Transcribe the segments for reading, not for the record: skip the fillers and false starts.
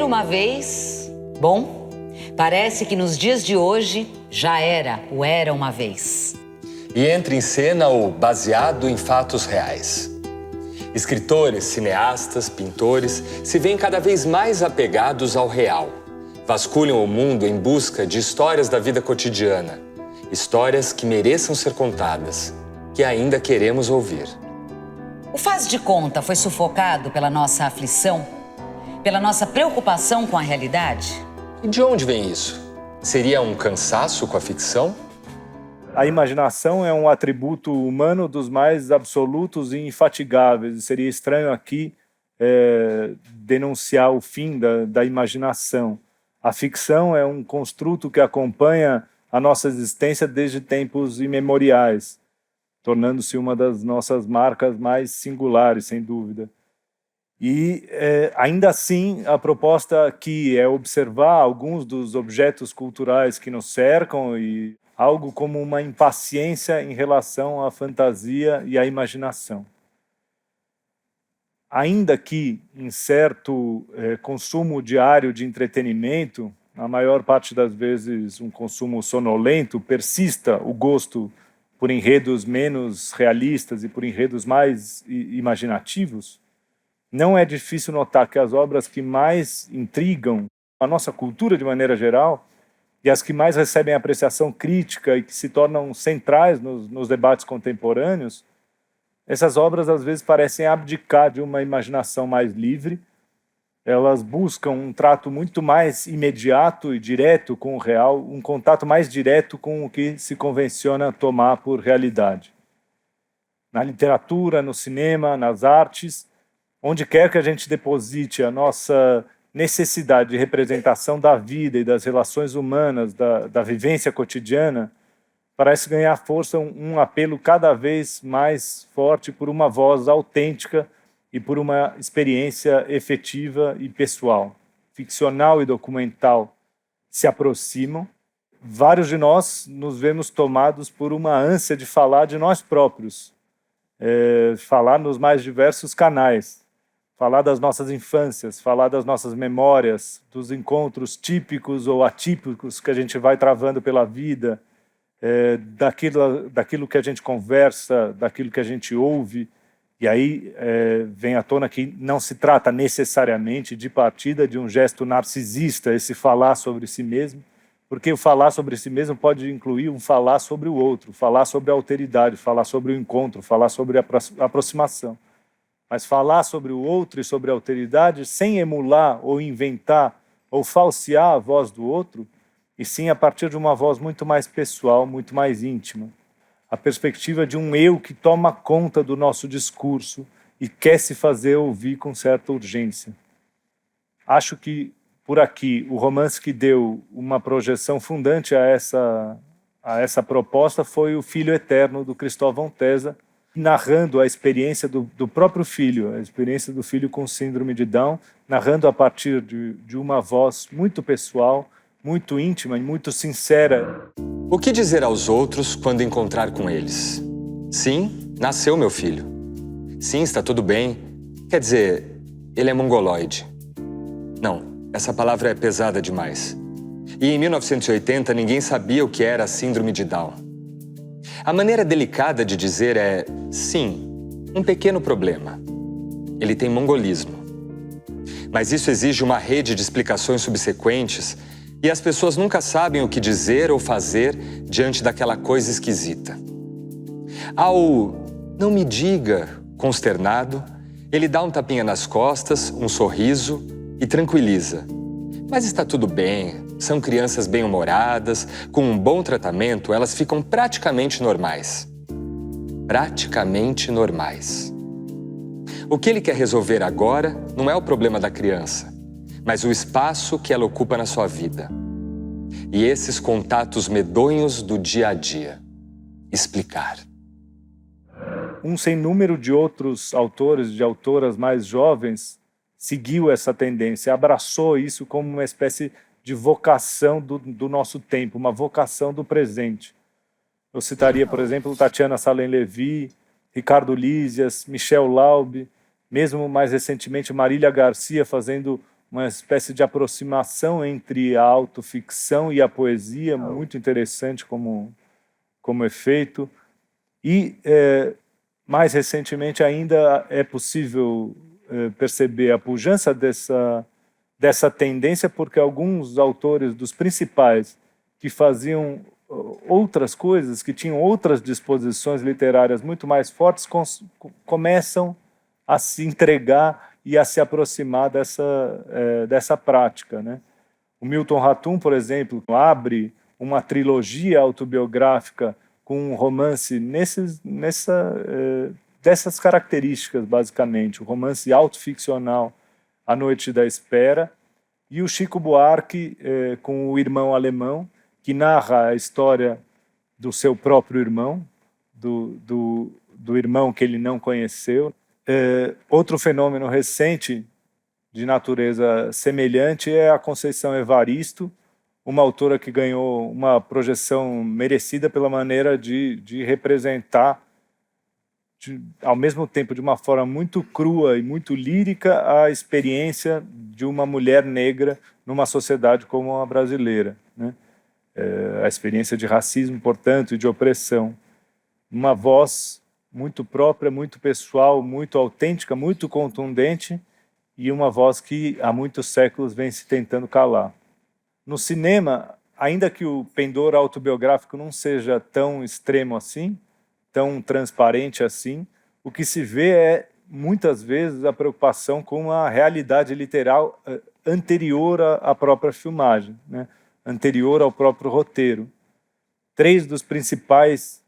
Ser uma vez, bom, parece que nos dias de hoje já era o Era uma Vez. E entra em cena o baseado em fatos reais. Escritores, cineastas, pintores se veem cada vez mais apegados ao real. Vasculham o mundo em busca de histórias da vida cotidiana. Histórias que mereçam ser contadas, que ainda queremos ouvir. O Faz de Conta foi sufocado pela nossa aflição, pela nossa preocupação com a realidade? E de onde vem isso? Seria um cansaço com a ficção? A imaginação é um atributo humano dos mais absolutos e infatigáveis. E seria estranho aqui denunciar o fim da imaginação. A ficção é um construto que acompanha a nossa existência desde tempos imemoriais, tornando-se uma das nossas marcas mais singulares, sem dúvida. E, ainda assim, a proposta aqui é observar alguns dos objetos culturais que nos cercam e algo como uma impaciência em relação à fantasia e à imaginação. Ainda que, em certo consumo diário de entretenimento, a maior parte das vezes um consumo sonolento, persista o gosto por enredos menos realistas e por enredos mais imaginativos, não é difícil notar que as obras que mais intrigam a nossa cultura de maneira geral e as que mais recebem apreciação crítica e que se tornam centrais nos debates contemporâneos, essas obras às vezes parecem abdicar de uma imaginação mais livre. Elas buscam um trato muito mais imediato e direto com o real, um contato mais direto com o que se convenciona tomar por realidade. Na literatura, no cinema, nas artes, onde quer que a gente deposite a nossa necessidade de representação da vida e das relações humanas, da vivência cotidiana, parece ganhar força um apelo cada vez mais forte por uma voz autêntica e por uma experiência efetiva e pessoal. Ficcional e documental se aproximam. Vários de nós nos vemos tomados por uma ânsia de falar de nós próprios, falar nos mais diversos canais, falar das nossas infâncias, falar das nossas memórias, dos encontros típicos ou atípicos que a gente vai travando pela vida, daquilo que a gente conversa, daquilo que a gente ouve. E aí vem à tona que não se trata necessariamente de partida de um gesto narcisista, esse falar sobre si mesmo, porque o falar sobre si mesmo pode incluir um falar sobre o outro, falar sobre a alteridade, falar sobre o encontro, falar sobre a aproximação. Mas falar sobre o outro e sobre a alteridade sem emular ou inventar ou falsear a voz do outro, e sim a partir de uma voz muito mais pessoal, muito mais íntima. A perspectiva de um eu que toma conta do nosso discurso e quer se fazer ouvir com certa urgência. Acho que, por aqui, o romance que deu uma projeção fundante a essa proposta foi O Filho Eterno, do Cristóvão Tesa, narrando a experiência do próprio filho, a experiência do filho com síndrome de Down, narrando a partir de uma voz muito pessoal, muito íntima e muito sincera. O que dizer aos outros quando encontrar com eles? Sim, nasceu meu filho. Sim, está tudo bem. Quer dizer, ele é mongoloide. Não, essa palavra é pesada demais. E em 1980 ninguém sabia o que era a síndrome de Down. A maneira delicada de dizer é, sim, um pequeno problema. Ele tem mongolismo. Mas isso exige uma rede de explicações subsequentes e as pessoas nunca sabem o que dizer ou fazer diante daquela coisa esquisita. Ao "não me diga", consternado, ele dá um tapinha nas costas, um sorriso e tranquiliza. Mas está tudo bem, são crianças bem-humoradas, com um bom tratamento, elas ficam praticamente normais. Praticamente normais. O que ele quer resolver agora não é o problema da criança, mas o espaço que ela ocupa na sua vida. E esses contatos medonhos do dia a dia. Explicar. Um sem número de outros autores e autoras mais jovens seguiu essa tendência, abraçou isso como uma espécie de vocação do nosso tempo, uma vocação do presente. Eu citaria, por exemplo, Tatiana Salem-Levy, Ricardo Lísias, Michel Laub, mesmo mais recentemente Marília Garcia fazendo uma espécie de aproximação entre a autoficção e a poesia, muito interessante como efeito. E, mais recentemente ainda, é possível perceber a pujança dessa tendência, porque alguns autores dos principais que faziam outras coisas, que tinham outras disposições literárias muito mais fortes, começam a se entregar e a se aproximar dessa prática, né? O Milton Ratum, por exemplo, abre uma trilogia autobiográfica com um romance dessas características, basicamente. O romance autoficcional A Noite da Espera, e o Chico Buarque com O Irmão Alemão, que narra a história do seu próprio irmão, do irmão que ele não conheceu. Outro fenômeno recente de natureza semelhante é a Conceição Evaristo, uma autora que ganhou uma projeção merecida pela maneira de representar, ao mesmo tempo de uma forma muito crua e muito lírica, a experiência de uma mulher negra numa sociedade como a brasileira, né? A experiência de racismo, portanto, e de opressão. Uma voz muito própria, muito pessoal, muito autêntica, muito contundente, e uma voz que há muitos séculos vem se tentando calar. No cinema, ainda que o pendor autobiográfico não seja tão extremo assim, tão transparente assim, o que se vê é, muitas vezes, a preocupação com a realidade literal anterior à própria filmagem, né? Anterior ao próprio roteiro. 3 dos principais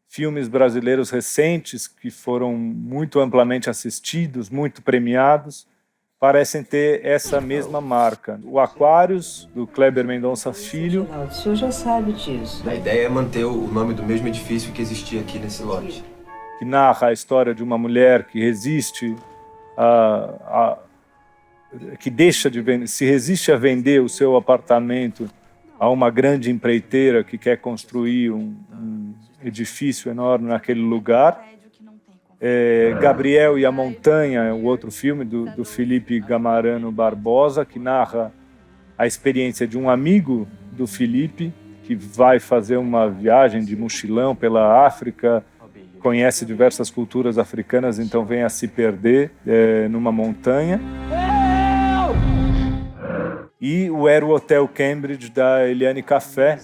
filmes brasileiros recentes, que foram muito amplamente assistidos, muito premiados, parecem ter essa mesma marca. O Aquários, do Kleber Mendonça Filho. O senhor já sabe disso. A ideia é manter o nome do mesmo edifício que existia aqui nesse lote. Que narra a história de uma mulher que resiste se resiste a vender o seu apartamento a uma grande empreiteira que quer construir um edifício enorme naquele lugar. Gabriel e a Montanha, o outro filme do Felipe Gamarano Barbosa, que narra a experiência de um amigo do Felipe, que vai fazer uma viagem de mochilão pela África, conhece diversas culturas africanas, então vem a se perder numa montanha. E o Era o Hotel Cambridge, da Eliane Café.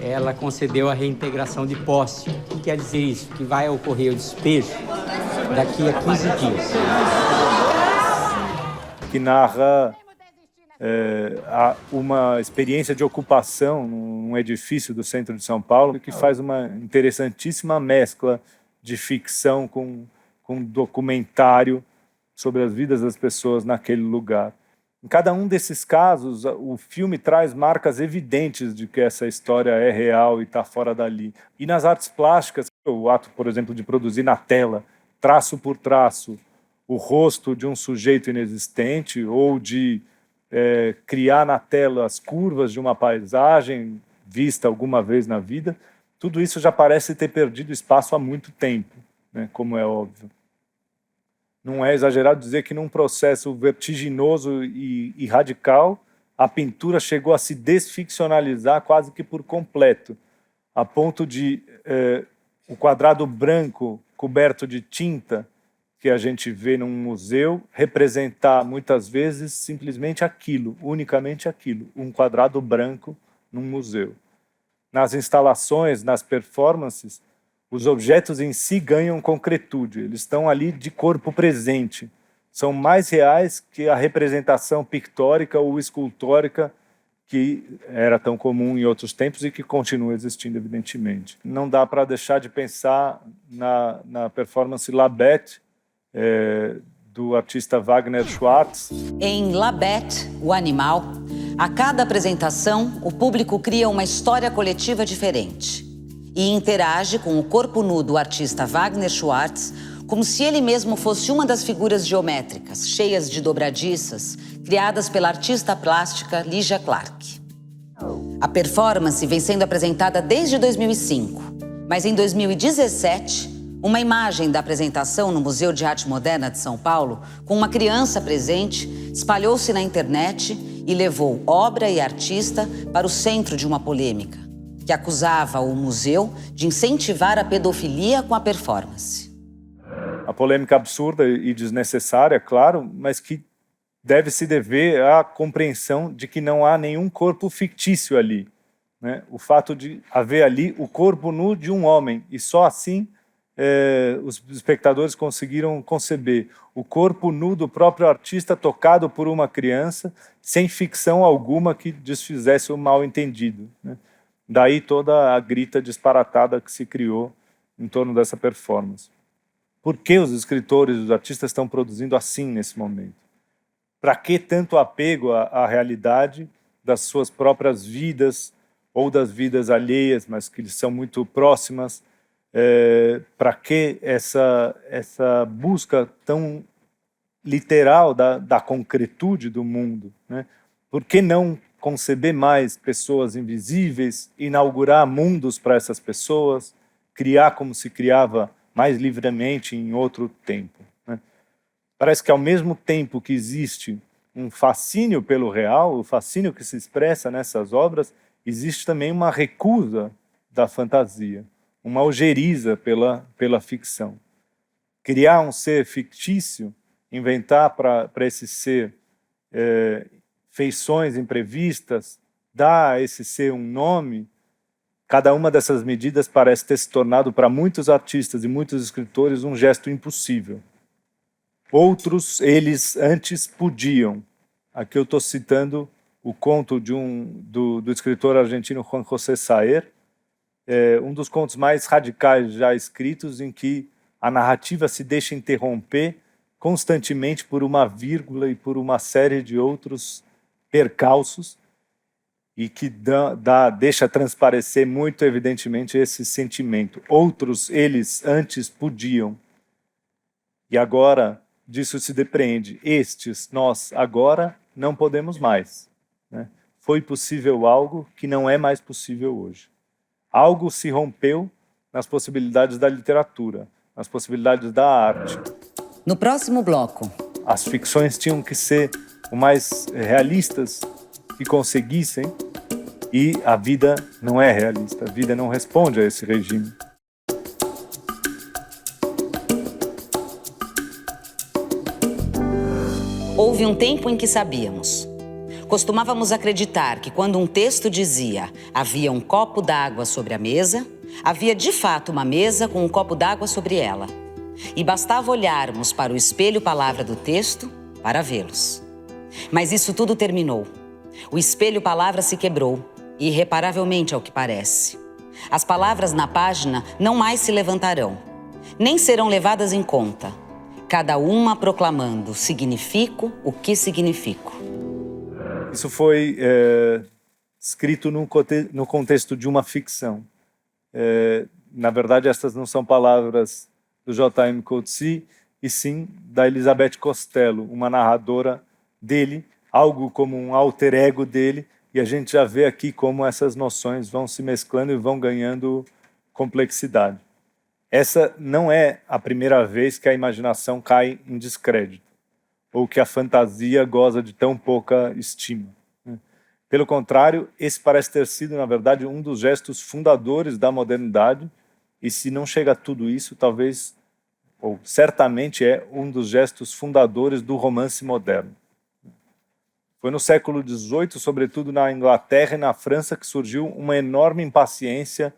Ela concedeu a reintegração de posse. O que quer dizer isso? Que vai ocorrer o despejo daqui a 15 dias. Que narra uma experiência de ocupação num edifício do centro de São Paulo, que faz uma interessantíssima mescla de ficção com documentário sobre as vidas das pessoas naquele lugar. Em cada um desses casos, o filme traz marcas evidentes de que essa história é real e está fora dali. E nas artes plásticas, o ato, por exemplo, de produzir na tela, traço por traço, o rosto de um sujeito inexistente, ou de criar na tela as curvas de uma paisagem vista alguma vez na vida, tudo isso já parece ter perdido espaço há muito tempo, né, como é óbvio. Não é exagerado dizer que num processo vertiginoso e radical, a pintura chegou a se desficcionalizar quase que por completo, a ponto de o quadrado branco coberto de tinta que a gente vê num museu representar muitas vezes simplesmente aquilo, unicamente aquilo, um quadrado branco num museu. Nas instalações, nas performances, os objetos em si ganham concretude, eles estão ali de corpo presente. São mais reais que a representação pictórica ou escultórica que era tão comum em outros tempos e que continua existindo, evidentemente. Não dá para deixar de pensar na performance La Bête, do artista Wagner Schwartz. Em La Bête, o animal, a cada apresentação, o público cria uma história coletiva diferente e interage com o corpo nu do artista Wagner Schwartz como se ele mesmo fosse uma das figuras geométricas, cheias de dobradiças, criadas pela artista plástica Lygia Clark. A performance vem sendo apresentada desde 2005, mas em 2017, Uma imagem da apresentação no Museu de Arte Moderna de São Paulo, com uma criança presente, espalhou-se na internet e levou obra e artista para o centro de uma polêmica, que acusava o museu de incentivar a pedofilia com a performance. A polêmica absurda e desnecessária, claro, mas que deve se dever à compreensão de que não há nenhum corpo fictício ali, né? O fato de haver ali o corpo nu de um homem, e só assim os espectadores conseguiram conceber o corpo nu do próprio artista tocado por uma criança, sem ficção alguma que desfizesse o mal-entendido, né? Daí toda a grita disparatada que se criou em torno dessa performance. Por que os escritores e os artistas estão produzindo assim nesse momento? Para que tanto apego à realidade das suas próprias vidas ou das vidas alheias, mas que lhes são muito próximas? Para que essa busca tão literal da concretude do mundo, né? Por que não conceber mais pessoas invisíveis, inaugurar mundos para essas pessoas, criar como se criava mais livremente em outro tempo, né? Parece que ao mesmo tempo que existe um fascínio pelo real, o fascínio que se expressa nessas obras, existe também uma recusa da fantasia, uma ojeriza pela ficção. Criar um ser fictício, inventar para esse ser feições imprevistas, dar a esse ser um nome, cada uma dessas medidas parece ter se tornado para muitos artistas e muitos escritores um gesto impossível. Outros, eles antes podiam. Aqui eu estou citando o conto do escritor argentino Juan José Saer, um dos contos mais radicais já escritos, em que a narrativa se deixa interromper constantemente por uma vírgula e por uma série de outros percalços, e que deixa transparecer muito evidentemente esse sentimento. Outros, eles antes podiam, e agora disso se depreende. Estes, nós, agora não podemos mais, né? Foi possível algo que não é mais possível hoje. Algo se rompeu nas possibilidades da literatura, nas possibilidades da arte. No próximo bloco, as ficções tinham que ser o mais realistas que conseguissem, e a vida não é realista, a vida não responde a esse regime. houve um tempo em que sabíamos. Costumávamos acreditar que quando um texto dizia havia um copo d'água sobre a mesa, havia de fato uma mesa com um copo d'água sobre ela. E bastava olharmos para o espelho-palavra do texto para vê-los. Mas isso tudo terminou. O espelho-palavra se quebrou, irreparavelmente ao que parece. As palavras na página não mais se levantarão, nem serão levadas em conta, cada uma proclamando significo o que significo. Isso foi escrito no contexto de uma ficção. Na verdade, estas não são palavras do J.M. Coetzee, e sim da Elizabeth Costello, uma narradora dele, algo como um alter ego dele, e a gente já vê aqui como essas noções vão se mesclando e vão ganhando complexidade. Essa não é a primeira vez que a imaginação cai em descrédito, ou que a fantasia goza de tão pouca estima. Pelo contrário, esse parece ter sido, na verdade, um dos gestos fundadores da modernidade, e se não chega a tudo isso, talvez, ou certamente é um dos gestos fundadores do romance moderno. Foi no século XVIII, sobretudo na Inglaterra e na França, que surgiu uma enorme impaciência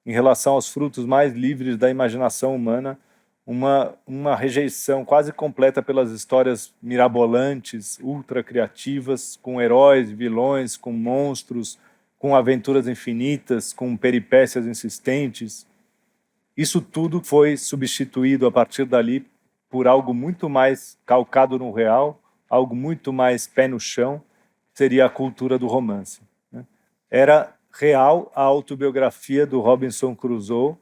em relação aos frutos mais livres da imaginação humana, uma rejeição quase completa pelas histórias mirabolantes, ultra criativas, com heróis, vilões, com monstros, com aventuras infinitas, com peripécias insistentes. Isso tudo foi substituído a partir dali por algo muito mais calcado no real, algo muito mais pé no chão, seria a cultura do romance. Era real a autobiografia do Robinson Crusoe,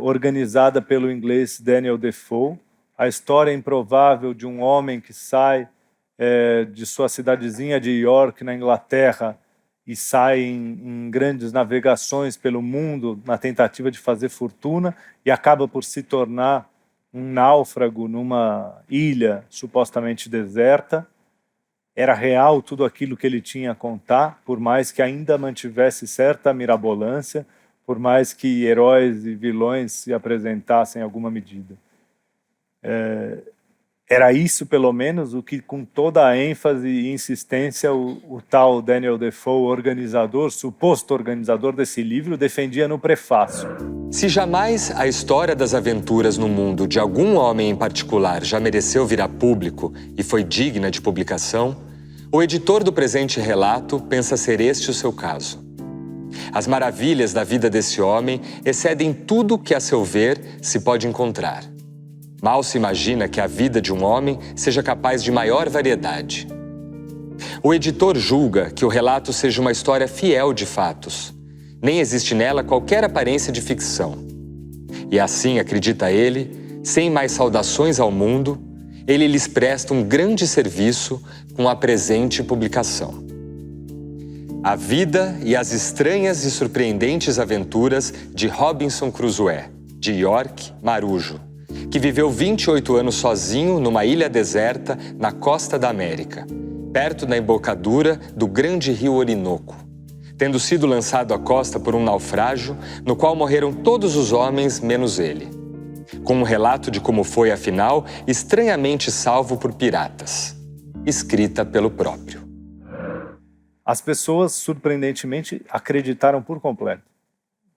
organizada pelo inglês Daniel Defoe, a história improvável de um homem que sai de sua cidadezinha de York, na Inglaterra, e sai em grandes navegações pelo mundo na tentativa de fazer fortuna e acaba por se tornar um náufrago numa ilha supostamente deserta. Era real tudo aquilo que ele tinha a contar, por mais que ainda mantivesse certa mirabolância, por mais que heróis e vilões se apresentassem em alguma medida. Era isso, pelo menos, o que, com toda a ênfase e insistência, o tal Daniel Defoe, organizador, suposto organizador desse livro, defendia no prefácio. Se jamais a história das aventuras no mundo de algum homem em particular já mereceu vir a público e foi digna de publicação, o editor do presente relato pensa ser este o seu caso. As maravilhas da vida desse homem excedem tudo que, a seu ver, se pode encontrar. Mal se imagina que a vida de um homem seja capaz de maior variedade. O editor julga que o relato seja uma história fiel de fatos. Nem existe nela qualquer aparência de ficção. E assim, acredita ele, sem mais saudações ao mundo, ele lhes presta um grande serviço com a presente publicação. A vida e as estranhas e surpreendentes aventuras de Robinson Crusoe, de York Marujo, que viveu 28 anos sozinho numa ilha deserta na costa da América, perto da embocadura do grande rio Orinoco, tendo sido lançado à costa por um naufrágio no qual morreram todos os homens menos ele, com um relato de como foi, afinal, estranhamente salvo por piratas, escrita pelo próprio. As pessoas, surpreendentemente, acreditaram por completo,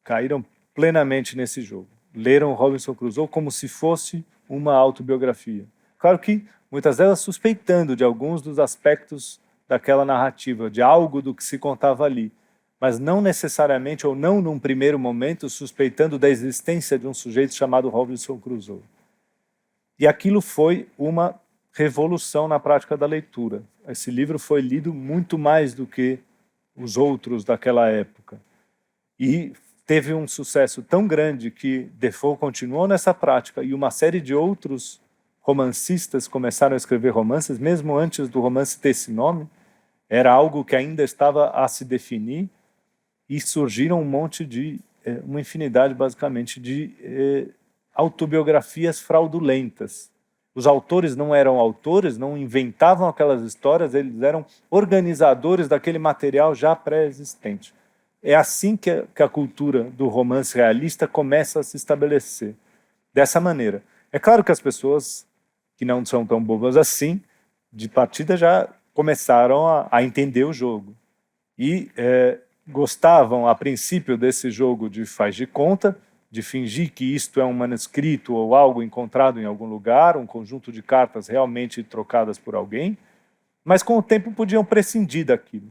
caíram plenamente nesse jogo. Leram Robinson Crusoe como se fosse uma autobiografia. Claro que muitas delas suspeitando de alguns dos aspectos daquela narrativa, de algo do que se contava ali, mas não necessariamente, ou não num primeiro momento, suspeitando da existência de um sujeito chamado Robinson Crusoe. E aquilo foi uma revolução na prática da leitura. Esse livro foi lido muito mais do que os outros daquela época. E teve um sucesso tão grande que Defoe continuou nessa prática e uma série de outros romancistas começaram a escrever romances, mesmo antes do romance ter esse nome. Era algo que ainda estava a se definir e surgiram uma infinidade, basicamente, de autobiografias fraudulentas. Os autores não eram autores, não inventavam aquelas histórias, eles eram organizadores daquele material já pré-existente. É assim que a cultura do romance realista começa a se estabelecer, dessa maneira. É claro que as pessoas que não são tão bobas assim, de partida já começaram a entender o jogo. E gostavam, a princípio, desse jogo de faz de conta, de fingir que isto é um manuscrito ou algo encontrado em algum lugar, um conjunto de cartas realmente trocadas por alguém, mas com o tempo podiam prescindir daquilo.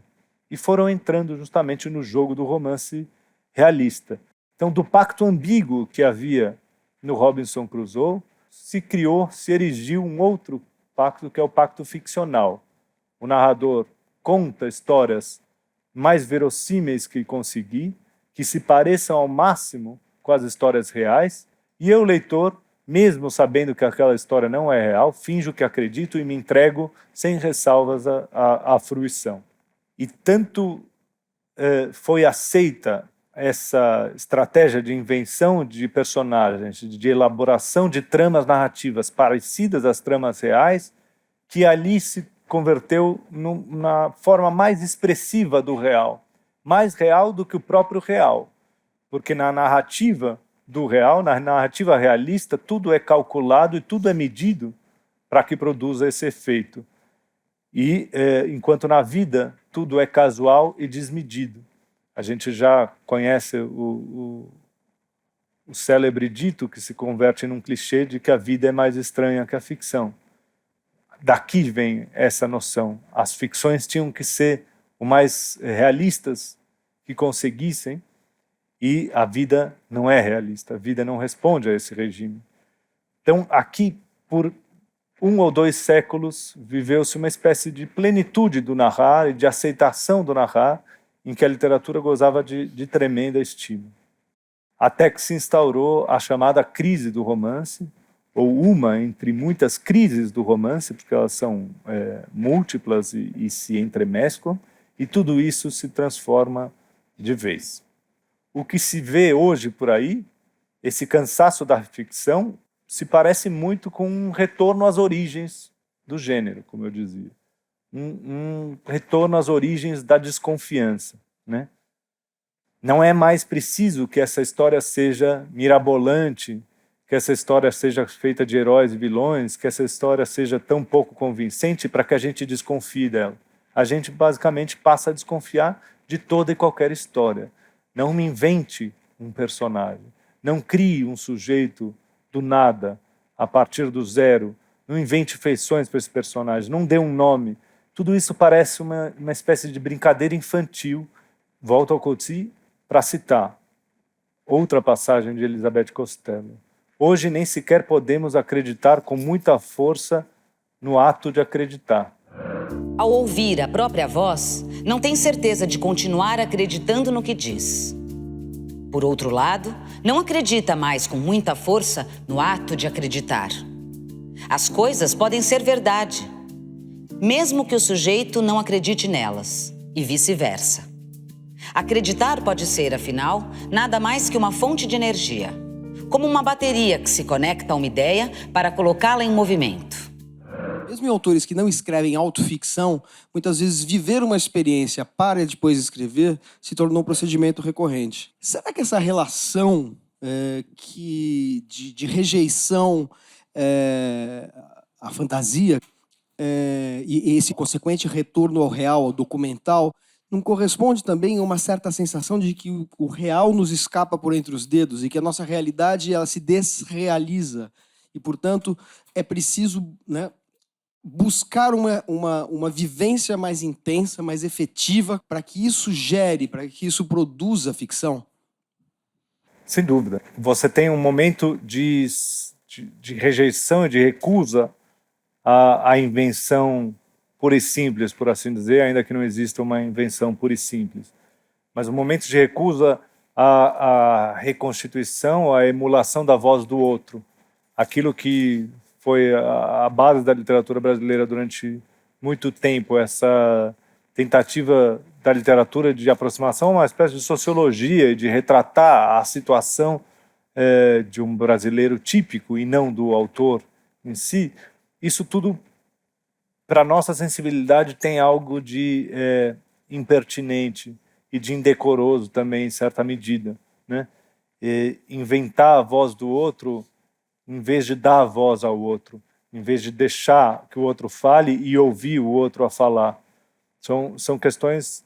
E foram entrando justamente no jogo do romance realista. Então, do pacto ambíguo que havia no Robinson Crusoe, se erigiu um outro pacto, que é o pacto ficcional. O narrador conta histórias mais verossímeis que conseguir, que se pareçam ao máximo com as histórias reais, e eu, leitor, mesmo sabendo que aquela história não é real, finjo que acredito e me entrego sem ressalvas à fruição. E tanto foi aceita essa estratégia de invenção de personagens, de elaboração de tramas narrativas parecidas às tramas reais, que ali se converteu na forma mais expressiva do real, mais real do que o próprio real, porque na narrativa do real, na narrativa realista, tudo é calculado e tudo é medido para que produza esse efeito. E enquanto na vida tudo é casual e desmedido. A gente já conhece o célebre dito que se converte num clichê de que a vida é mais estranha que a ficção. Daqui vem essa noção. As ficções tinham que ser o mais realistas que conseguissem, e a vida não é realista, a vida não responde a esse regime. Então, aqui, por 1 ou 2 séculos, viveu-se uma espécie de plenitude do narrar e de aceitação do narrar, em que a literatura gozava de tremenda estima. Até que se instaurou a chamada crise do romance, ou uma entre muitas crises do romance, porque elas são múltiplas e se entremesclam, e tudo isso se transforma de vez. O que se vê hoje por aí, esse cansaço da ficção, se parece muito com um retorno às origens do gênero, como eu dizia. Um retorno às origens da desconfiança, né? Não é mais preciso que essa história seja mirabolante, que essa história seja feita de heróis e vilões, que essa história seja tão pouco convincente para que a gente desconfie dela. A gente basicamente passa a desconfiar de toda e qualquer história. Não me invente um personagem. Não crie um sujeito do nada, a partir do zero. Não invente feições para esse personagem. Não dê um nome. Tudo isso parece uma espécie de brincadeira infantil. Volto ao Coetzee para citar outra passagem de Elisabeth Costello. Hoje nem sequer podemos acreditar com muita força no ato de acreditar. Ao ouvir a própria voz, não tem certeza de continuar acreditando no que diz. Por outro lado, não acredita mais com muita força no ato de acreditar. As coisas podem ser verdade, mesmo que o sujeito não acredite nelas, e vice-versa. Acreditar pode ser, afinal, nada mais que uma fonte de energia, como uma bateria que se conecta a uma ideia para colocá-la em movimento. Mesmo em autores que não escrevem autoficção, muitas vezes viver uma experiência para depois escrever se tornou um procedimento recorrente. Será que essa relação de rejeição à fantasia e esse consequente retorno ao real, ao documental, não corresponde também a uma certa sensação de que o real nos escapa por entre os dedos e que a nossa realidade ela se desrealiza e, portanto, é preciso, né, buscar uma vivência mais intensa, mais efetiva, para que isso gere, para que isso produza ficção? Sem dúvida. Você tem um momento de rejeição e de recusa à invenção pura e simples, por assim dizer, ainda que não exista uma invenção pura e simples. Mas um momento de recusa à reconstituição, à emulação da voz do outro. Aquilo que foi a base da literatura brasileira durante muito tempo, essa tentativa da literatura de aproximação a uma espécie de sociologia e de retratar a situação de um brasileiro típico e não do autor em si. Isso tudo, para nossa sensibilidade, tem algo de impertinente e de indecoroso também, em certa medida, né? Inventar a voz do outro em vez de dar a voz ao outro, em vez de deixar que o outro fale e ouvir o outro a falar. São questões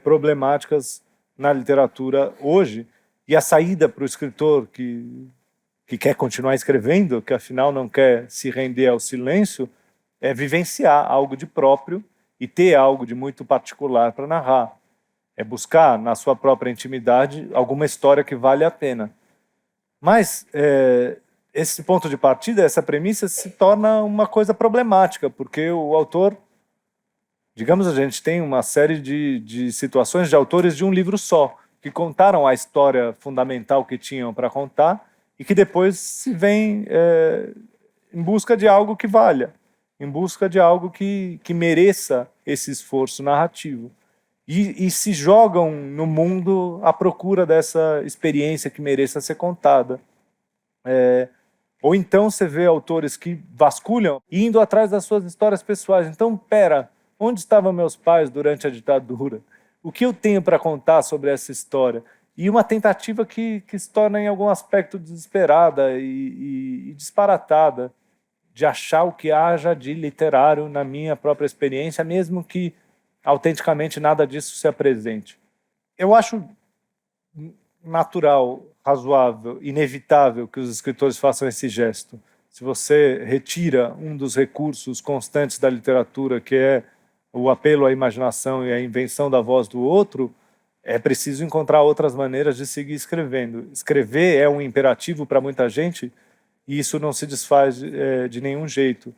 problemáticas na literatura hoje, e a saída para o escritor que quer continuar escrevendo, que afinal não quer se render ao silêncio, é vivenciar algo de próprio e ter algo de muito particular para narrar. É buscar, na sua própria intimidade, alguma história que vale a pena. Mas esse ponto de partida, essa premissa, se torna uma coisa problemática, porque o autor, digamos, a gente tem uma série de situações de autores de um livro só, que contaram a história fundamental que tinham para contar e que depois se vêm em busca de algo que valha, em busca de algo que mereça esse esforço narrativo. E se jogam no mundo à procura dessa experiência que mereça ser contada. Ou então você vê autores que vasculham indo atrás das suas histórias pessoais. Então, onde estavam meus pais durante a ditadura? O que eu tenho para contar sobre essa história? E uma tentativa que se torna em algum aspecto desesperada e disparatada, de achar o que haja de literário na minha própria experiência, mesmo que autenticamente nada disso se apresente. Eu acho natural, razoável, inevitável que os escritores façam esse gesto. Se você retira um dos recursos constantes da literatura, que é o apelo à imaginação e à invenção da voz do outro, é preciso encontrar outras maneiras de seguir escrevendo. Escrever é um imperativo para muita gente e isso não se desfaz de nenhum jeito.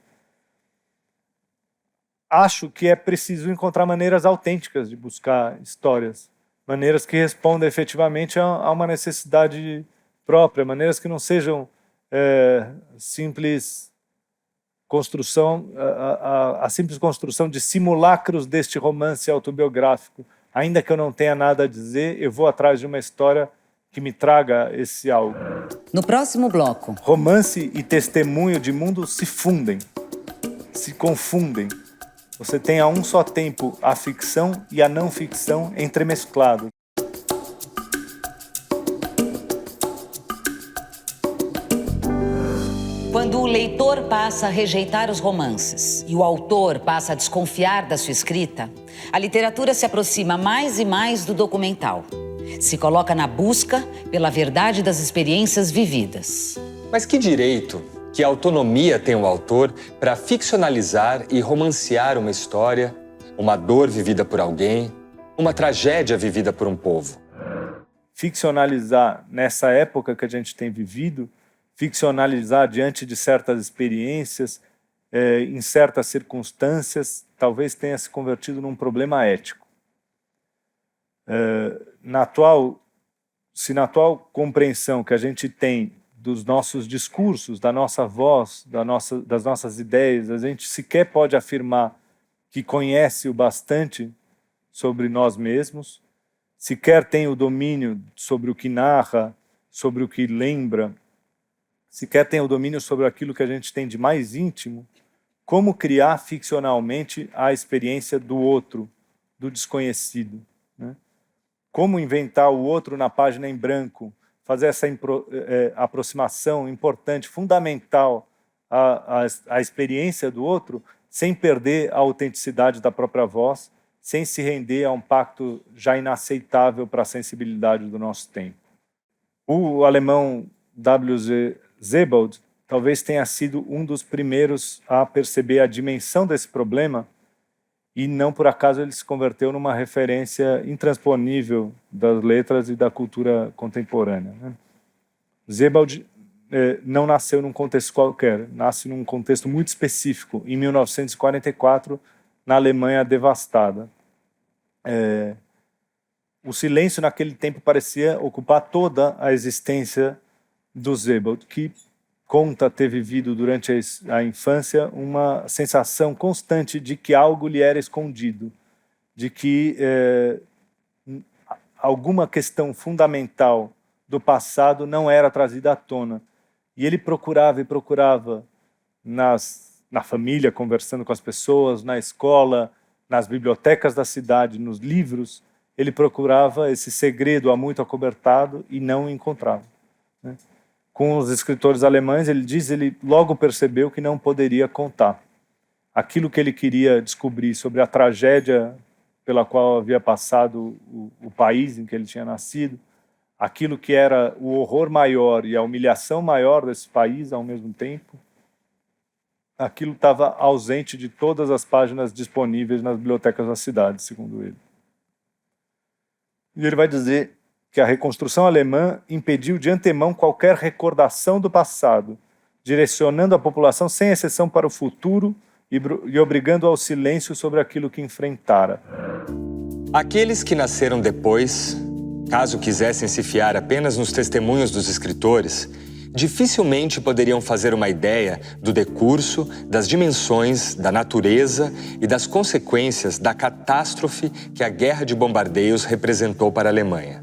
Acho que é preciso encontrar maneiras autênticas de buscar histórias, maneiras que respondam efetivamente a uma necessidade própria, maneiras que não sejam simples a simples construção de simulacros deste romance autobiográfico. Ainda que eu não tenha nada a dizer, eu vou atrás de uma história que me traga esse algo. No próximo bloco. Romance e testemunho de mundo se fundem, se confundem. Você tem a um só tempo a ficção e a não ficção entremesclados. Quando o leitor passa a rejeitar os romances e o autor passa a desconfiar da sua escrita, a literatura se aproxima mais e mais do documental. Se coloca na busca pela verdade das experiências vividas. Mas que direito, que autonomia tem o autor para ficcionalizar e romancear uma história, uma dor vivida por alguém, uma tragédia vivida por um povo? Ficcionalizar nessa época que a gente tem vivido, ficcionalizar diante de certas experiências, em certas circunstâncias, talvez tenha se convertido num problema ético. Na atual compreensão que a gente tem dos nossos discursos, da nossa voz, das nossas ideias, a gente sequer pode afirmar que conhece o bastante sobre nós mesmos, sequer tem o domínio sobre o que narra, sobre o que lembra, sequer tem o domínio sobre aquilo que a gente tem de mais íntimo. Como criar ficcionalmente a experiência do outro, do desconhecido, né? Como inventar o outro na página em branco, fazer essa aproximação importante, fundamental à experiência do outro, sem perder a autenticidade da própria voz, sem se render a um pacto já inaceitável para a sensibilidade do nosso tempo. O alemão W.Z. Sebald talvez tenha sido um dos primeiros a perceber a dimensão desse problema e não por acaso ele se converteu numa referência intransponível das letras e da cultura contemporânea, né? Sebald não nasceu num contexto qualquer, nasce num contexto muito específico, em 1944, na Alemanha devastada. O silêncio naquele tempo parecia ocupar toda a existência do Sebald, que conta ter vivido durante a infância uma sensação constante de que algo lhe era escondido, de que alguma questão fundamental do passado não era trazida à tona. E ele procurava na família, conversando com as pessoas, na escola, nas bibliotecas da cidade, nos livros, ele procurava esse segredo há muito acobertado e não o encontrava, né? Com os escritores alemães, ele logo percebeu que não poderia contar. Aquilo que ele queria descobrir sobre a tragédia pela qual havia passado o país em que ele tinha nascido, aquilo que era o horror maior e a humilhação maior desse país ao mesmo tempo, aquilo estava ausente de todas as páginas disponíveis nas bibliotecas da cidade, segundo ele. E ele vai dizer que a reconstrução alemã impediu de antemão qualquer recordação do passado, direcionando a população sem exceção para o futuro e obrigando ao silêncio sobre aquilo que enfrentara. Aqueles que nasceram depois, caso quisessem se fiar apenas nos testemunhos dos escritores, dificilmente poderiam fazer uma ideia do decurso, das dimensões, da natureza e das consequências da catástrofe que a guerra de bombardeios representou para a Alemanha.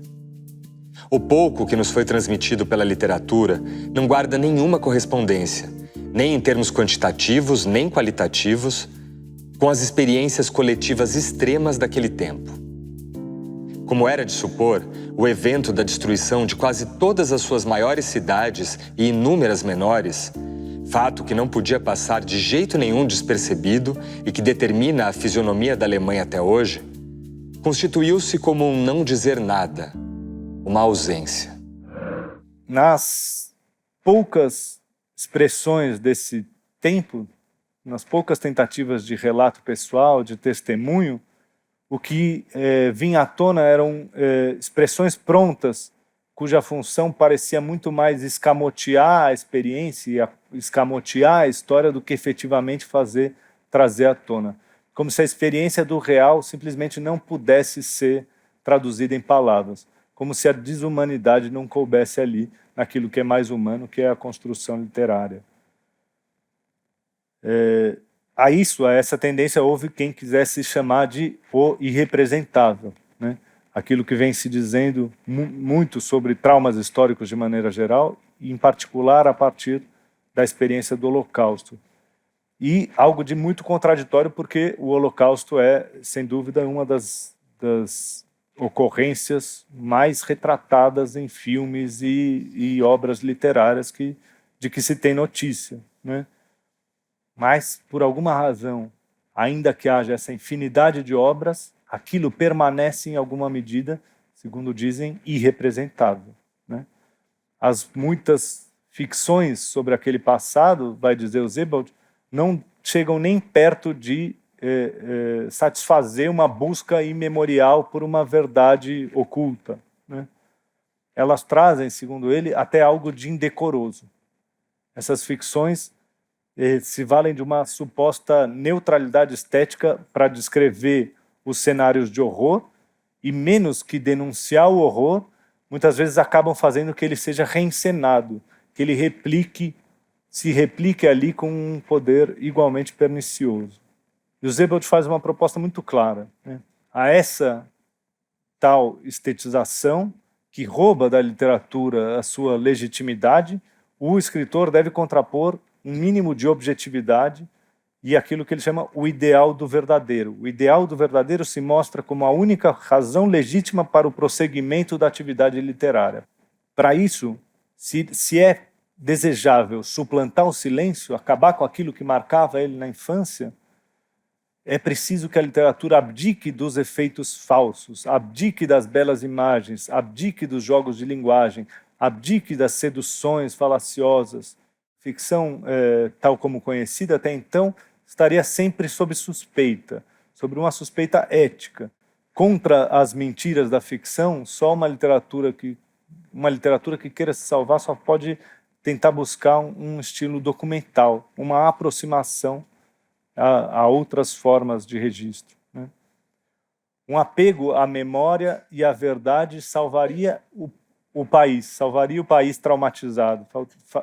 O pouco que nos foi transmitido pela literatura não guarda nenhuma correspondência, nem em termos quantitativos, nem qualitativos, com as experiências coletivas extremas daquele tempo. Como era de supor, o evento da destruição de quase todas as suas maiores cidades e inúmeras menores, fato que não podia passar de jeito nenhum despercebido e que determina a fisionomia da Alemanha até hoje, constituiu-se como um não dizer nada, uma ausência. Nas poucas expressões desse tempo, nas poucas tentativas de relato pessoal, de testemunho, o que vinha à tona eram expressões prontas, cuja função parecia muito mais escamotear a experiência e escamotear a história do que efetivamente trazer à tona. Como se a experiência do real simplesmente não pudesse ser traduzida em palavras. Como se a desumanidade não coubesse ali, naquilo que é mais humano, que é a construção literária. A essa tendência, houve quem quisesse chamar de o irrepresentável, né? Aquilo que vem se dizendo muito sobre traumas históricos de maneira geral, e em particular a partir da experiência do Holocausto. E algo de muito contraditório, porque o Holocausto é, sem dúvida, uma das ocorrências mais retratadas em filmes e obras literárias de que se tem notícia, né? Mas, por alguma razão, ainda que haja essa infinidade de obras, aquilo permanece em alguma medida, segundo dizem, irrepresentável, né? As muitas ficções sobre aquele passado, vai dizer o Sebald, não chegam nem perto de satisfazer uma busca imemorial por uma verdade oculta, né? Elas trazem, segundo ele, até algo de indecoroso. Essas ficções se valem de uma suposta neutralidade estética para descrever os cenários de horror, e menos que denunciar o horror, muitas vezes acabam fazendo que ele seja reencenado, que ele se replique ali com um poder igualmente pernicioso. E o Sebald faz uma proposta muito clara, né? A essa tal estetização que rouba da literatura a sua legitimidade, o escritor deve contrapor um mínimo de objetividade e aquilo que ele chama o ideal do verdadeiro. O ideal do verdadeiro se mostra como a única razão legítima para o prosseguimento da atividade literária. Para isso, se é desejável suplantar o silêncio, acabar com aquilo que marcava ele na infância, é preciso que a literatura abdique dos efeitos falsos, abdique das belas imagens, abdique dos jogos de linguagem, abdique das seduções falaciosas. Ficção, tal como conhecida até então, estaria sempre sob suspeita, sobre uma suspeita ética. Contra as mentiras da ficção, só uma literatura que queira se salvar só pode tentar buscar um estilo documental, uma aproximação a outras formas de registro, né? Um apego à memória e à verdade salvaria o país traumatizado,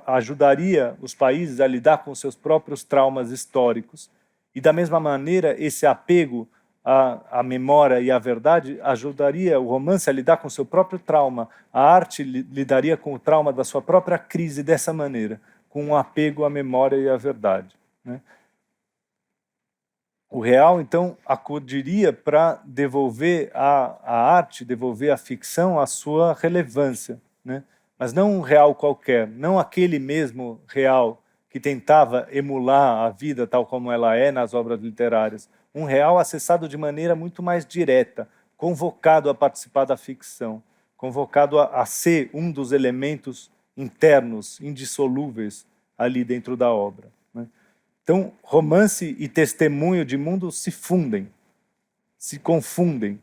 ajudaria os países a lidar com seus próprios traumas históricos. E, da mesma maneira, esse apego à memória e à verdade ajudaria o romance a lidar com seu próprio trauma. A arte lidaria com o trauma da sua própria crise dessa maneira, com um apego à memória e à verdade, né? O real, então, acudiria para devolver à arte, devolver à ficção a sua relevância, né? Mas não um real qualquer, não aquele mesmo real que tentava emular a vida tal como ela é nas obras literárias. Um real acessado de maneira muito mais direta, convocado a participar da ficção, convocado a ser um dos elementos internos, indissolúveis, ali dentro da obra, né? Então, romance e testemunho de mundo se fundem, se confundem.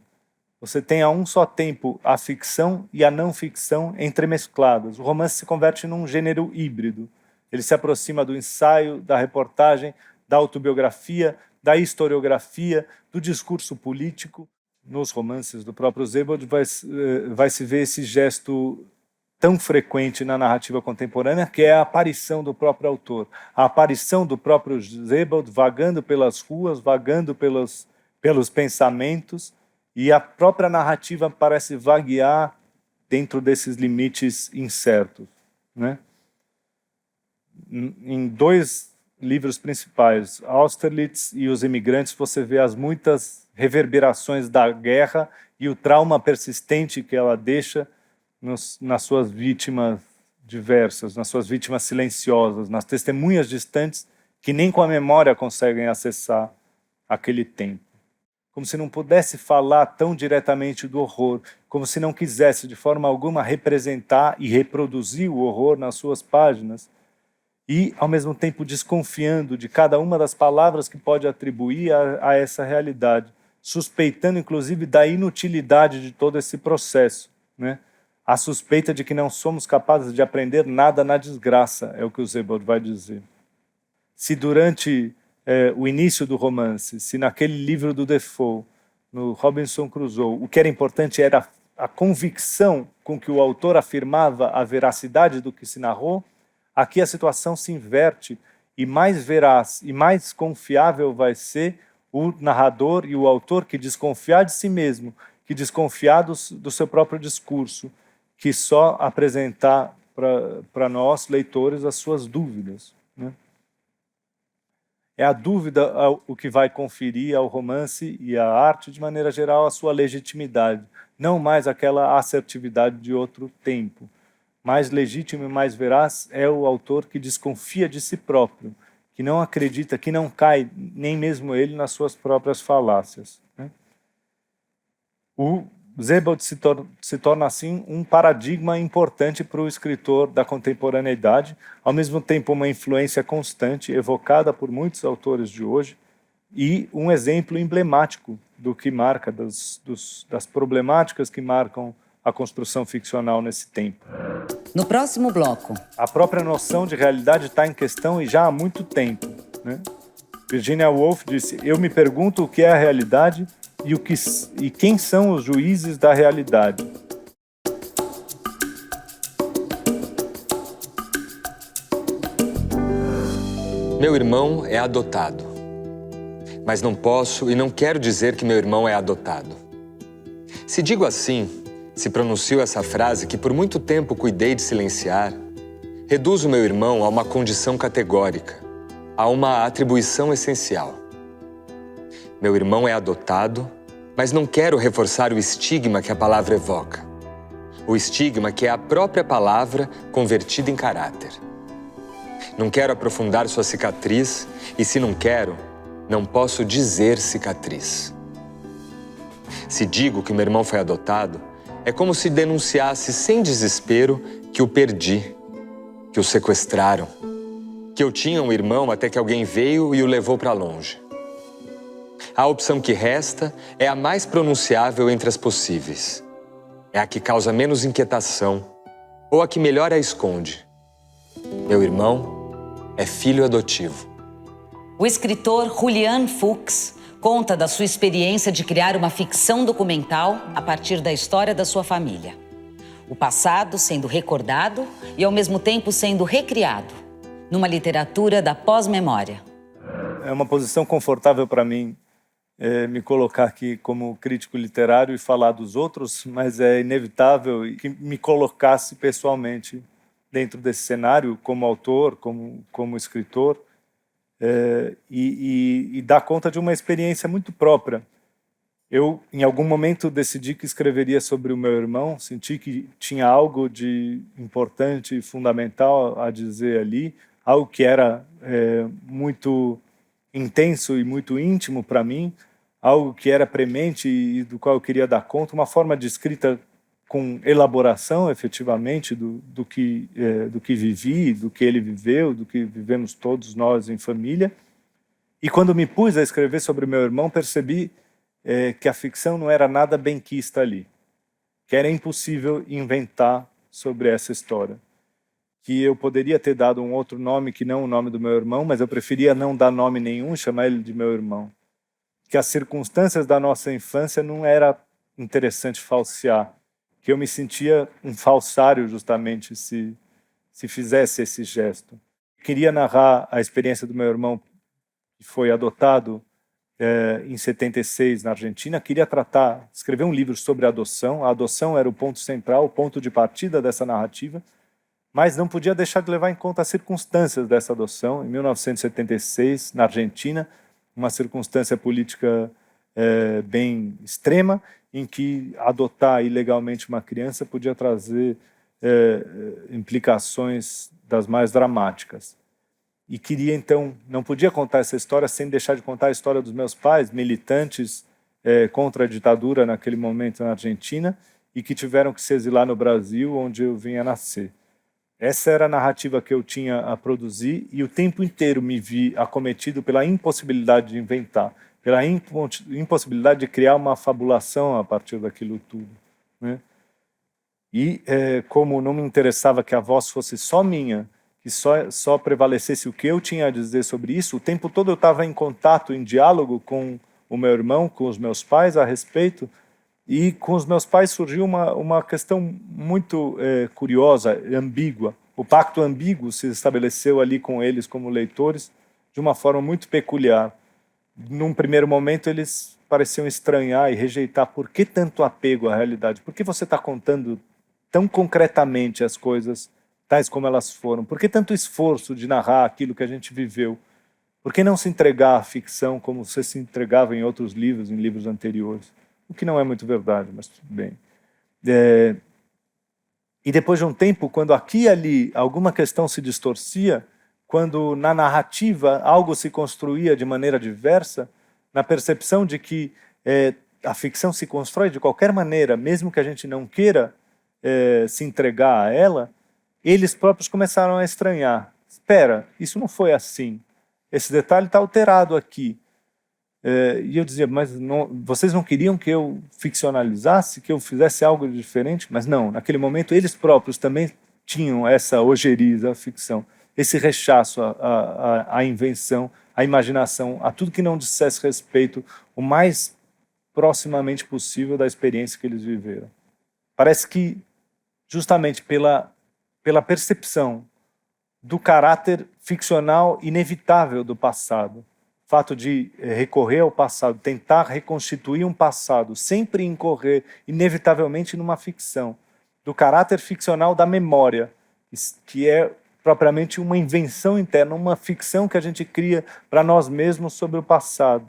Você tem a um só tempo a ficção e a não ficção entremescladas. O romance se converte num gênero híbrido. Ele se aproxima do ensaio, da reportagem, da autobiografia, da historiografia, do discurso político. Nos romances do próprio Sebald vai se ver esse gesto tão frequente na narrativa contemporânea, que é a aparição do próprio autor, a aparição do próprio Sebald vagando pelas ruas, vagando pelos pensamentos, e a própria narrativa parece vaguear dentro desses limites incertos, né? Em dois livros principais, Austerlitz e Os Imigrantes, você vê as muitas reverberações da guerra e o trauma persistente que ela deixa nas suas vítimas diversas, nas suas vítimas silenciosas, nas testemunhas distantes que nem com a memória conseguem acessar aquele tempo. Como se não pudesse falar tão diretamente do horror, como se não quisesse de forma alguma representar e reproduzir o horror nas suas páginas, e ao mesmo tempo desconfiando de cada uma das palavras que pode atribuir a essa realidade, suspeitando inclusive da inutilidade de todo esse processo, né? A suspeita de que não somos capazes de aprender nada na desgraça, é o que o Sebald vai dizer. Se durante o início do romance, se naquele livro do Defoe, no Robinson Crusoe, o que era importante era a convicção com que o autor afirmava a veracidade do que se narrou, aqui a situação se inverte e mais veraz e mais confiável vai ser o narrador e o autor que desconfiar de si mesmo, que desconfiar do seu próprio discurso, que só apresentar para nós, leitores, as suas dúvidas, né? É a dúvida o que vai conferir ao romance e à arte, de maneira geral, a sua legitimidade, não mais aquela assertividade de outro tempo. Mais legítimo e mais veraz é o autor que desconfia de si próprio, que não acredita, que não cai, nem mesmo ele, nas suas próprias falácias, né? O Sebald se torna, assim, um paradigma importante para o escritor da contemporaneidade, ao mesmo tempo uma influência constante, evocada por muitos autores de hoje, e um exemplo emblemático do que marca, das problemáticas que marcam a construção ficcional nesse tempo. No próximo bloco. A própria noção de realidade está em questão e já há muito tempo, né? Virginia Woolf disse: "Eu me pergunto o que é a realidade e quem são os juízes da realidade." Meu irmão é adotado. Mas não posso e não quero dizer que meu irmão é adotado. Se digo assim, se pronuncio essa frase que por muito tempo cuidei de silenciar, reduzo meu irmão a uma condição categórica, a uma atribuição essencial. Meu irmão é adotado, mas não quero reforçar o estigma que a palavra evoca. O estigma que é a própria palavra convertida em caráter. Não quero aprofundar sua cicatriz e, se não quero, não posso dizer cicatriz. Se digo que meu irmão foi adotado, é como se denunciasse sem desespero que o perdi, que o sequestraram, que eu tinha um irmão até que alguém veio e o levou para longe. A opção que resta é a mais pronunciável entre as possíveis. É a que causa menos inquietação, ou a que melhor a esconde. Meu irmão é filho adotivo. O escritor Julian Fuchs conta da sua experiência de criar uma ficção documental a partir da história da sua família. O passado sendo recordado e, ao mesmo tempo, sendo recriado, numa literatura da pós-memória. É uma posição confortável para mim me colocar aqui como crítico literário e falar dos outros, mas é inevitável que me colocasse pessoalmente dentro desse cenário, como autor, como escritor, e dar conta de uma experiência muito própria. Eu, em algum momento, decidi que escreveria sobre o meu irmão, senti que tinha algo de importante e fundamental a dizer ali, algo que era muito intenso e muito íntimo para mim, algo que era premente e do qual eu queria dar conta, uma forma de escrita com elaboração, efetivamente, do que vivi, do que ele viveu, do que vivemos todos nós em família. E quando me pus a escrever sobre meu irmão, percebi que a ficção não era nada benquista ali, que era impossível inventar sobre essa história, que eu poderia ter dado um outro nome que não o nome do meu irmão, mas eu preferia não dar nome nenhum, chamar ele de meu irmão, que as circunstâncias da nossa infância não era interessante falsear, que eu me sentia um falsário justamente se fizesse esse gesto. Queria narrar a experiência do meu irmão que foi adotado em 76 na Argentina. Queria escrever um livro sobre adoção. A adoção era o ponto central, o ponto de partida dessa narrativa, mas não podia deixar de levar em conta as circunstâncias dessa adoção. Em 1976, na Argentina, uma circunstância política bem extrema, em que adotar ilegalmente uma criança podia trazer implicações das mais dramáticas. E queria, então, não podia contar essa história sem deixar de contar a história dos meus pais, militantes contra a ditadura naquele momento na Argentina, e que tiveram que se exilar no Brasil, onde eu vim a nascer. Essa era a narrativa que eu tinha a produzir, e o tempo inteiro me vi acometido pela impossibilidade de inventar, pela impossibilidade de criar uma fabulação a partir daquilo tudo, né? E como não me interessava que a voz fosse só minha, que só prevalecesse o que eu tinha a dizer sobre isso, o tempo todo eu estava em contato, em diálogo com o meu irmão, com os meus pais a respeito, e com os meus pais surgiu uma questão muito curiosa, ambígua, O pacto ambíguo se estabeleceu ali com eles como leitores de uma forma muito peculiar. Num primeiro momento, eles pareciam estranhar e rejeitar. Por que tanto apego à realidade? Por que você está contando tão concretamente as coisas tais como elas foram? Por que tanto esforço de narrar aquilo que a gente viveu? Por que não se entregar à ficção como você se entregava em outros livros, em livros anteriores? O que não é muito verdade, mas tudo bem. E depois de um tempo, quando aqui e ali alguma questão se distorcia, quando na narrativa algo se construía de maneira diversa, na percepção de que a ficção se constrói de qualquer maneira, mesmo que a gente não queira se entregar a ela, eles próprios começaram a estranhar. Espera, isso não foi assim. Esse detalhe está alterado aqui. E eu dizia, mas vocês não queriam que eu ficcionalizasse, que eu fizesse algo diferente? Mas não, naquele momento eles próprios também tinham essa ojeriza à ficção, esse rechaço à invenção, à imaginação, a tudo que não dissesse respeito o mais proximamente possível da experiência que eles viveram. Parece que, justamente pela percepção do caráter ficcional inevitável do passado, o fato de recorrer ao passado, tentar reconstituir um passado, sempre incorrer inevitavelmente numa ficção, do caráter ficcional da memória, que é propriamente uma invenção interna, uma ficção que a gente cria para nós mesmos sobre o passado.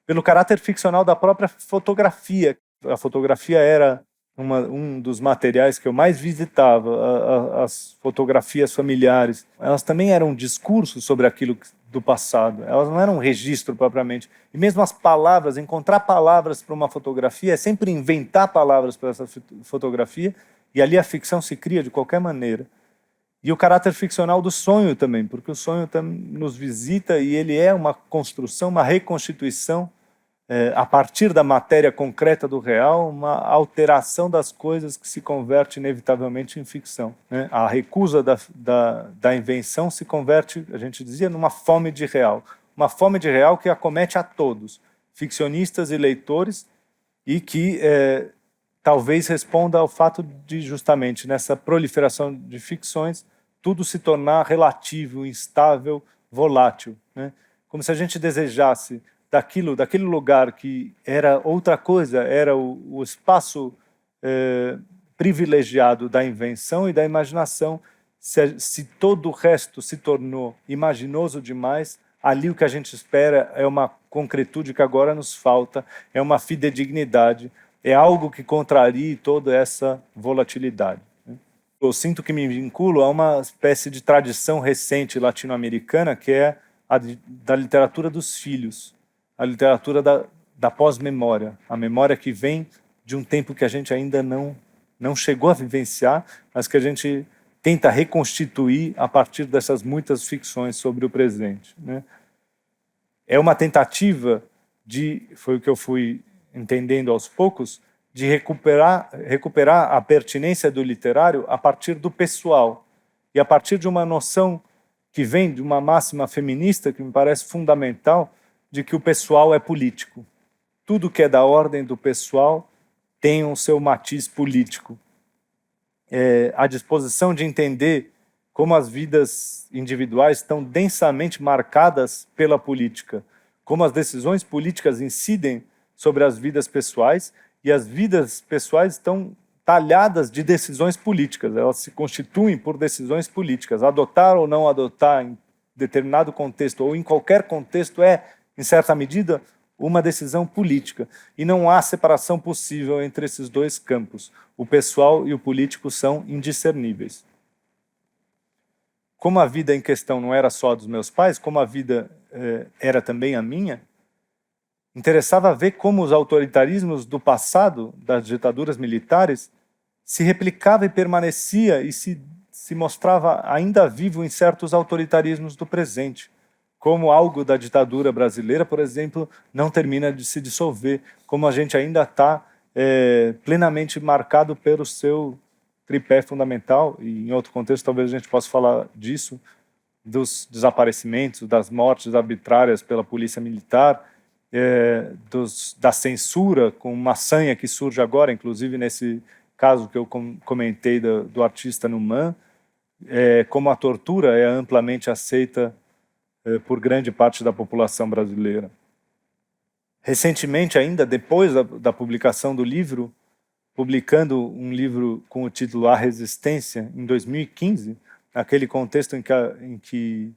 Pelo caráter ficcional da própria fotografia. A fotografia era um dos materiais que eu mais visitava, as fotografias familiares. Elas também eram um discurso sobre aquilo do passado, elas não eram um registro propriamente. E mesmo as palavras, encontrar palavras para uma fotografia é sempre inventar palavras para essa fotografia, e ali a ficção se cria de qualquer maneira. E o caráter ficcional do sonho também, porque o sonho nos visita e ele é uma construção, uma reconstituição a partir da matéria concreta do real, uma alteração das coisas que se converte inevitavelmente em ficção, né? A recusa da invenção se converte, a gente dizia, numa fome de real. Uma fome de real que acomete a todos, ficcionistas e leitores, e que talvez responda ao fato de, justamente, nessa proliferação de ficções, tudo se tornar relativo, instável, volátil, né? Como se a gente desejasse daquele lugar que era outra coisa, era o espaço privilegiado da invenção e da imaginação. Se todo o resto se tornou imaginoso demais, ali o que a gente espera é uma concretude que agora nos falta, é uma fidedignidade, é algo que contrarie toda essa volatilidade. Eu sinto que me vinculo a uma espécie de tradição recente latino-americana, que é a da literatura dos filhos, a literatura da pós-memória, a memória que vem de um tempo que a gente ainda não chegou a vivenciar, mas que a gente tenta reconstituir a partir dessas muitas ficções sobre o presente, né? É uma tentativa foi o que eu fui entendendo aos poucos, de recuperar a pertinência do literário a partir do pessoal e a partir de uma noção que vem de uma máxima feminista que me parece fundamental, de que o pessoal é político. Tudo que é da ordem do pessoal tem o seu matiz político. A disposição de entender como as vidas individuais estão densamente marcadas pela política, como as decisões políticas incidem sobre as vidas pessoais, e as vidas pessoais estão talhadas de decisões políticas, elas se constituem por decisões políticas. Adotar ou não adotar em determinado contexto, ou em qualquer contexto, em certa medida, uma decisão política. E não há separação possível entre esses dois campos. O pessoal e o político são indiscerníveis. Como a vida em questão não era só dos meus pais, como a vida era também a minha, interessava ver como os autoritarismos do passado, das ditaduras militares, se replicava e permanecia e se mostrava ainda vivo em certos autoritarismos do presente. Como algo da ditadura brasileira, por exemplo, não termina de se dissolver, como a gente ainda está plenamente marcado pelo seu tripé fundamental, e em outro contexto talvez a gente possa falar disso, dos desaparecimentos, das mortes arbitrárias pela polícia militar, da censura, com uma sanha que surge agora, inclusive nesse caso que eu comentei do artista Numan, como a tortura é amplamente aceita por grande parte da população brasileira. Recentemente, ainda depois da publicação do livro, publicando um livro com o título A Resistência, em 2015, naquele contexto em que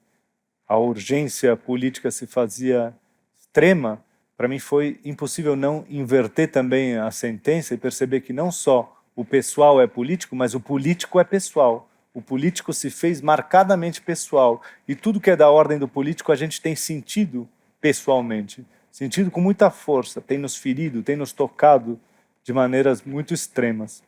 a urgência política se fazia extrema, para mim foi impossível não inverter também a sentença e perceber que não só o pessoal é político, mas o político é pessoal. O político se fez marcadamente pessoal. E tudo que é da ordem do político a gente tem sentido pessoalmente. Sentido com muita força. Tem nos ferido, tem nos tocado de maneiras muito extremas.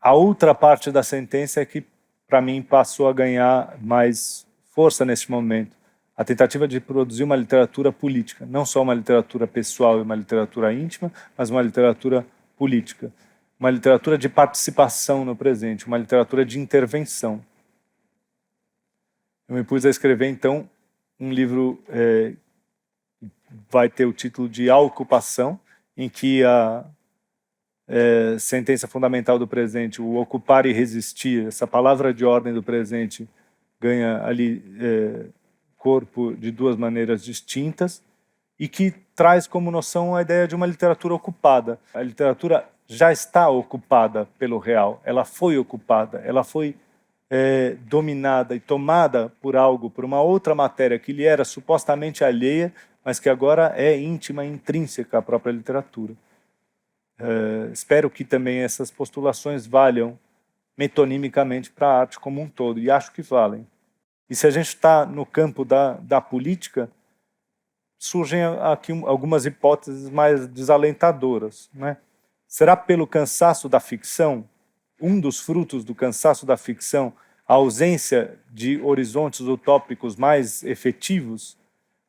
A outra parte da sentença é que, para mim, passou a ganhar mais força neste momento. A tentativa de produzir uma literatura política. Não só uma literatura pessoal e uma literatura íntima, mas uma literatura política. Uma literatura de participação no presente, uma literatura de intervenção. Eu me pus a escrever, então, um livro que vai ter o título de A Ocupação, em que a sentença fundamental do presente, o ocupar e resistir, essa palavra de ordem do presente ganha ali corpo de duas maneiras distintas e que traz como noção a ideia de uma literatura ocupada. A literatura já está ocupada pelo real, ela foi ocupada, ela foi dominada e tomada por algo, por uma outra matéria que lhe era supostamente alheia, mas que agora é íntima e intrínseca à própria literatura. Espero que também essas postulações valham metonimicamente para a arte como um todo, e acho que valem. E se a gente está no campo da política, surgem aqui algumas hipóteses mais desalentadoras, né? Será pelo cansaço da ficção, um dos frutos do cansaço da ficção, a ausência de horizontes utópicos mais efetivos,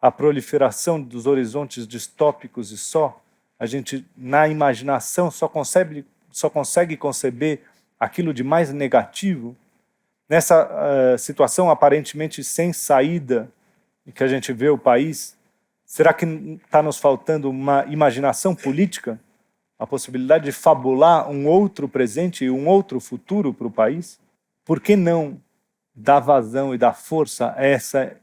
a proliferação dos horizontes distópicos e só? A gente, na imaginação, só consegue conceber aquilo de mais negativo? Nessa situação aparentemente sem saída em que a gente vê o país, será que está nos faltando uma imaginação política? A possibilidade de fabular um outro presente e um outro futuro para o país? Por que não dar vazão e dar força a essa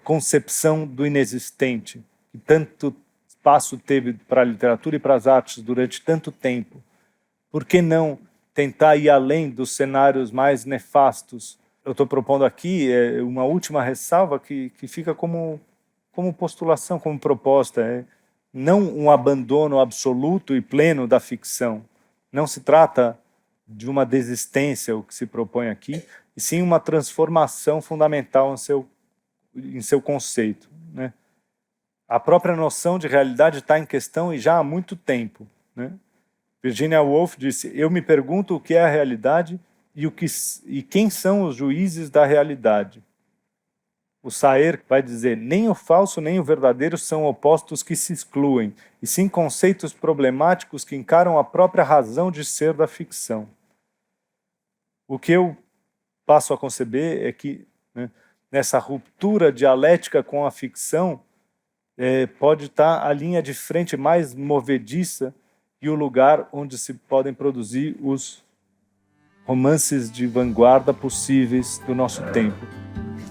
concepção do inexistente, que tanto espaço teve para a literatura e para as artes durante tanto tempo? Por que não tentar ir além dos cenários mais nefastos? Eu estou propondo aqui uma última ressalva que fica como postulação, como proposta. Não um abandono absoluto e pleno da ficção. Não se trata de uma desistência, o que se propõe aqui, e sim uma transformação fundamental em seu conceito, né? A própria noção de realidade está em questão e já há muito tempo, né? Virginia Woolf disse: eu me pergunto o que é a realidade e quem são os juízes da realidade. O Saer vai dizer: nem o falso nem o verdadeiro são opostos que se excluem, e sim conceitos problemáticos que encaram a própria razão de ser da ficção. O que eu passo a conceber é que, né, nessa ruptura dialética com a ficção, pode estar a linha de frente mais movediça e o lugar onde se podem produzir os romances de vanguarda possíveis do nosso tempo.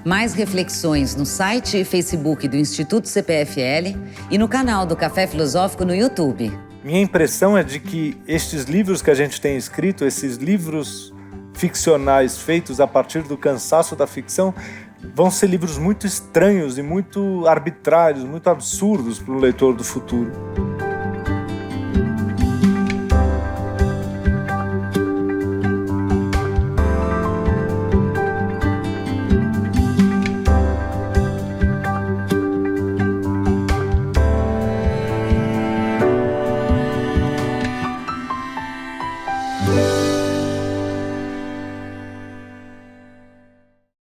Mais reflexões no site e Facebook do Instituto CPFL e no canal do Café Filosófico no YouTube. Minha impressão é de que estes livros que a gente tem escrito, esses livros ficcionais feitos a partir do cansaço da ficção, vão ser livros muito estranhos e muito arbitrários, muito absurdos para o leitor do futuro.